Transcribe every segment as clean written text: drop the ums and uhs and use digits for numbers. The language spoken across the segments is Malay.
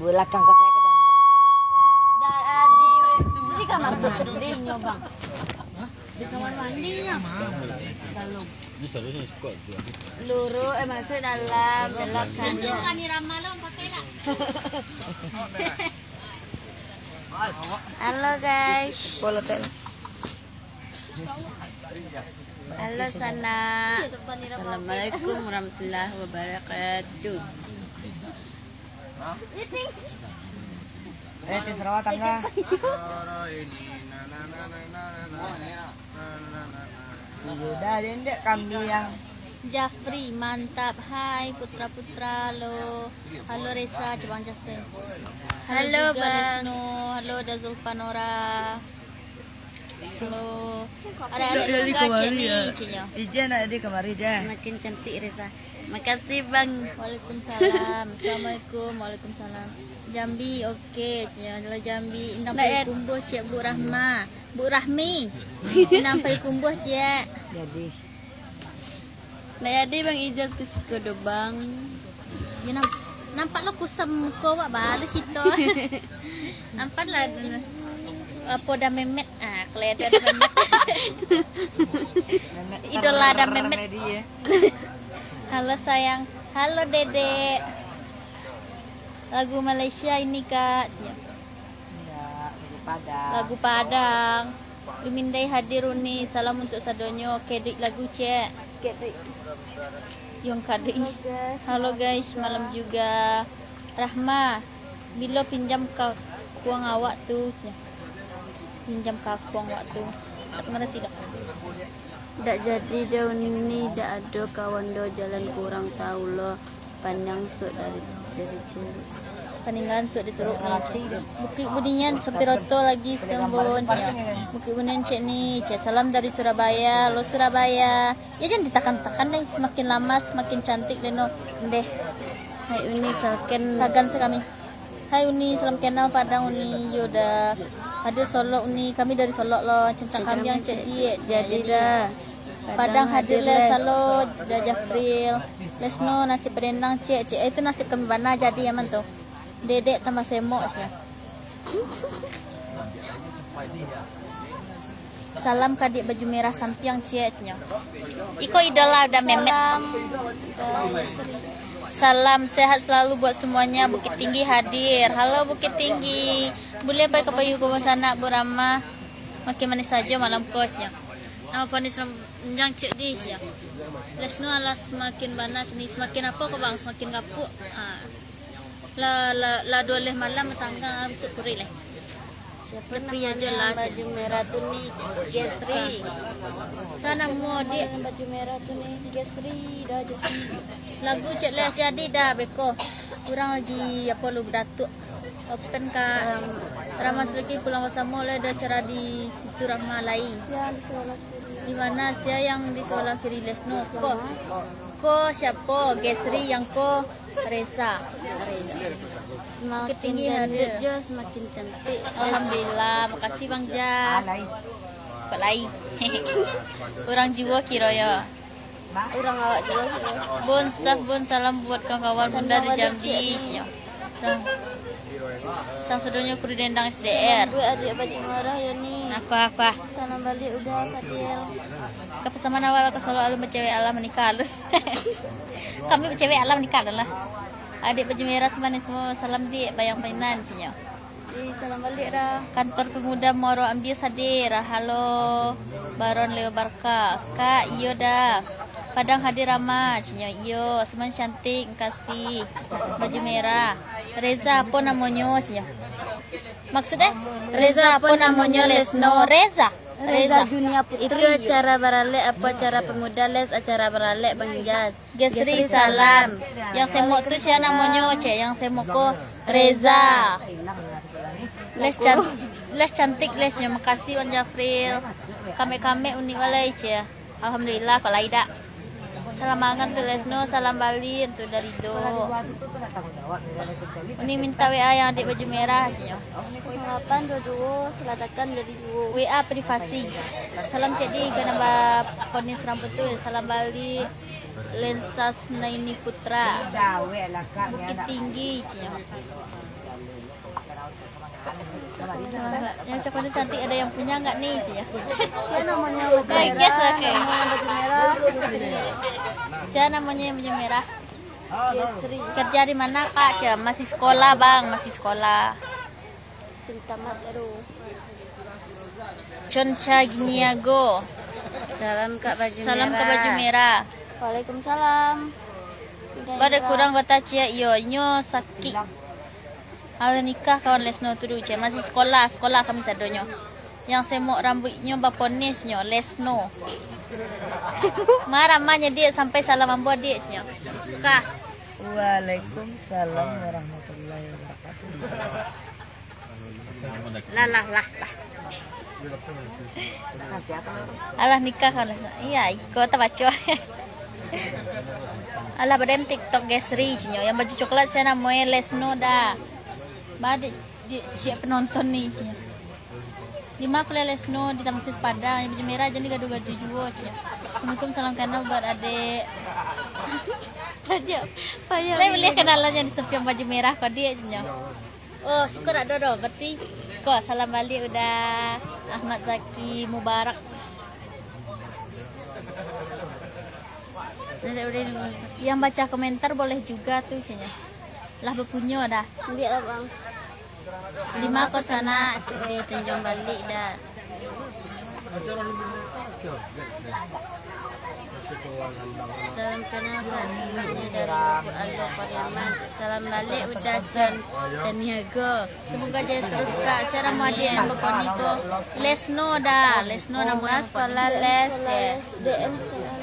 belakang ke saya ke jambang. Di kamar mandi nyobang. Di kamar mandinya. Dalam. Ini seharusnya suka juga. Luru masuk dalam kan. Kan Ramalon pakai tak? Halo guys. Bolot saya. Halo sana. Assalamualaikum warahmatullahi wabarakatuh. Di Sarawak tangga. Sudah dendek kami yang Jafri mantap. Hai putra-putra. Halo Reza Jepang Justin. Halo Bang. Halo Dazulfanora. Halo. Ada juga nih Cinya. Ijen ada di kemari aja. Semakin cantik Reza. Makasih Bang. Waalaikumsalam. Assalamualaikum. Waalaikumsalam. Jambi oke, adalah Jambi. Nampai kumbuh cik Bu Rahma. Bu Rahmi. Nampai kumbuh cik. Jadi. Jadi Bang Ijaz ke sikodo Bang. Ya nampak lo kusam ko wak baru situ. Nampak lah. Apa dah memet? Kalau ada memet. Idola ada memet. Halo sayang. Halo Dedek. Lagu Malaysia ini Kak. Ya, lagu Padang. Lagu Padang. Lumindai hadir uni. Salam untuk sadonyo. Kedik lagu cek. Kedik. Yang kadik. Halo guys, malam juga. Rahma, bila pinjam kuang awak tu. Pinjam kuang awak tu. Tak mengerti tak? Tak jadi daun ini. Tak ada kawan do jalan kurang tahu lo. Pandang sok dari peninggalan sok dituruk nih. Bukit Bunian Sepiroto lagi setembun. Bukit Bunian cek nih. Cek salam dari Surabaya. Lo Surabaya. Ya jangan ditakan-takan deh. Semakin lama semakin cantik deh deh. Hai Uni sagan sekami. Hai Uni salam kenal Padang Uni. Yoda hadir Solo Uni. Kami dari Solo lo. Cencang kami yang cek dia. Jadi dah. Padang hadir les. Halo dah Jafril. Lesno nasi berendang cek itu nasib kami bana jadi aman tuh. Dedek tambah semok sih. Salam kadik baju merah sampiang ceknya. Iko idola udah memet. Salam sehat selalu buat semuanya. Bukit Tinggi hadir. Halo Bukit Tinggi. Boleh baik ke payu ke sana Bu Rama. Makin manis saja malam kosnya. Nama panis renjang cek di ya. Lesno alas semakin banyak nih, semakin apa kok Bang, semakin kapuk. La dua malam tangga besok puri leh. Siapa namanya lah baju merah tu nih, Gesri. Sana mau dia baju merah tu nih, Gesri dah jadi. Lagu cek leh jadi dah beko. Kurang lagi apa lu datuk. Open Kak. Ramas lagi pulang bersama lah ada acara di situ Rahma lain. Di mana saya yang di sebelah kiri Lesno ko siapa Gesri yang ko Reza. Semakin tinggi hadir Jo semakin cantik. Alhamdulillah, makasih Bang Jas. Kok lain. Orang jiwa kira ya. Orang awak juga. Bun salam buat kawan-kawan Bunda di Jambi. Sang sedonya kru dendang SDR. Dua adik baju merah ya nih. Apa? Salam balik udah Fadil. Ke pesaman awal ke Solo alu bercewek alam menikah lu. Kami bercewek alam menikah lah. Adik baju merah semanis semua salam di bayang painan cinya. Salam balik dah. Kantor Pemuda Moro Ambius hadir. Halo Baron Leo Barka. Kak iyo dah. Padang hadir Rama cinya iyo. Seman cantik kasih baju merah. Reza apa namanya cinya? Maksudnya Reza apa namanya Lesno? Reza Junia Putri. Itu acara baralek apa acara pemuda les acara baralek Bang Jas. Gesri salam. Yang semok tu siapa namanya cek? Yang semok ko Reza. Les cantik lesnya. Makasih Wan Jafril. Kame unik walai cek. Alhamdulillah kalau tidak. Salam mangan tu Lesno, salam Bali untuk dari Do. Ini minta WA yang adik baju merah hasilnya. 0822 selatakan dari duo. WA privasi. Salam cedi ke nama ponis rambut tu. Salam Bali. Lensas Naini Putra. Bukit Tinggi. Yang coklatnya cantik ada yang punya nggak nih, Ci ya? Siapa namanya baju Kayak merah? guess, oke. Namanya baju merah. Gesri. Siapa namanya yang baju merah? Gesri. Kerja di mana Kak? Ci? Masih sekolah Bang, masih sekolah. Tamat baru. Choncha Giniago. Salam Kak baju Salam ke baju merah. Waalaikumsalam. Pada kurang kata Cia iyo nyo sakit. Ala nikah kawan lesno tu dulu Cia masih sekolah kami sadonyo. Yang semok rambutnya baponis nyo lesno. Maramanya dia sampai salam ambo dia nyo. Kah. Waalaikumsalam warahmatullahi wabarakatuh. Lah. Alah nikah kan lesno. Iya, ikut baca. Alah badan TikTok Gesri nyo yang baju coklat saya namanya Lesno dah. Badan siap penonton nih nyo. Di mana Lesno di Taman Sis Padang yang baju merah jadi gaduh-gaduh juga nyo. Assalamualaikum salam kenal buat adik. Aja. Payah. Boleh kenalannya di sepion baju merah kok dia nyo. Oh, syukur ada dodo, berarti syukur salam balik udah Ahmad Zaki Mubarak. Yang baca komentar boleh juga tuh Cinya. Lah bepunyo dah. Lihat Bang. 5 ke sana di Tanjung Balik dah. Salam kenal Kak semuanya dari Ibu Allah Pariaman. Salam balik udah Caniago. Semoga jadi terus Kak. Saya Ramadi yang berkoniko. Lesno dah. Lesno nama sekolah les. DM sekarang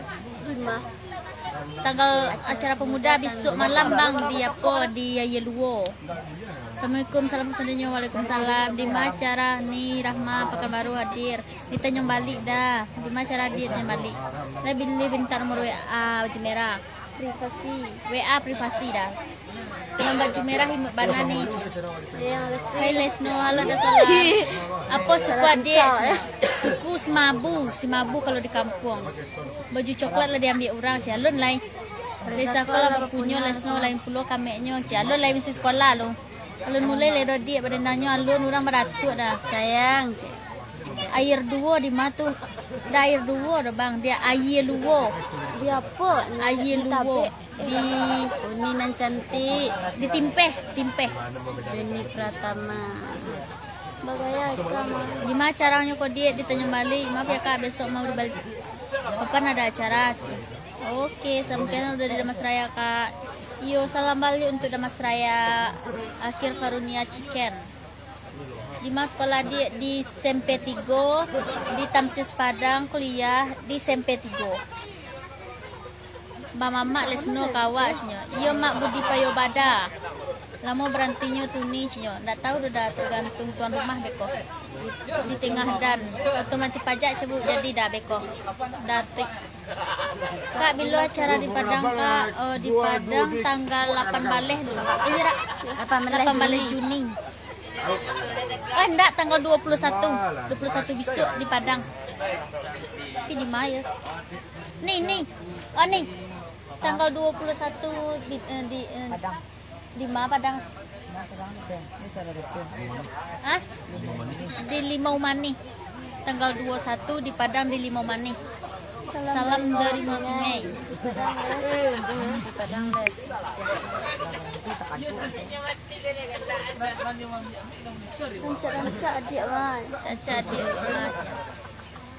5. Tanggal acara pemuda besok malam Bang di apa di Yayeluo. Assalamualaikum salam kesannya. Waalaikumsalam. Di mana acara nih Rahma pekan baru hadir di Tanjung Balik dah. Di mana acara hadir Tanjung Balik. Lebih minta nomor WA baju merah Privasi. WA privasi dah. Yang baju merah himut bana nih. Yang Hai Lesno, halo dah salam. Apa suku adik? Suku Simabu kalau di kampung. Baju coklat lah diambil orang, calon lain. Dari sekolah berpunyo Lesno lain pulau kameknya, calon lain mesti sekolah lo. Kalau mulai ledo dia pada nanya alun orang beratuk dah. Sayang, air duo di matu. Dah air duo dah Bang, dia air luo. dia apa? Air luo. Di Uni nan cantik. di timpeh. Beni Pratama. Bagaya sama. Gimana caranya kok dia di Tanjung Balik? Maaf ya Kak, besok mau di Balik. Kapan ada acara? Oke, sampaikan dari Damas Raya Kak. Yo, salam balik untuk Damas Raya akhir karunia Chicken. Di sekolah dia di SMP 3, di Tamsis Padang kuliah di SMP 3. Mama Lesno kawasnya. Yo mak Budi Payo Bada. Lama berantinya tuni cio. Ndak tahu dah tergantung tuan rumah beko. Di tengah dan otomatis pajak sebut jadi dah beko. Datik. Kak bila acara di Padang Kak di Padang tanggal 8 baleh dulu. Ini 8 baleh Juni. Enggak tanggal 21 besok di Padang. Tapi di Maya. Nih. Oh nih. Tanggal 21 di mana Padang? Hah? Di Limau Mani. Tanggal 21 di Padang di Limau Mani. Salam dari Mei. Di Padang les. Rancak adik man. Adik.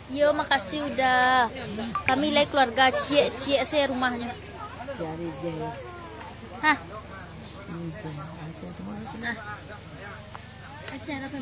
Yo makasih udah. Kami like keluarga Cie saya rumahnya. Hah? Nah. Acara apa?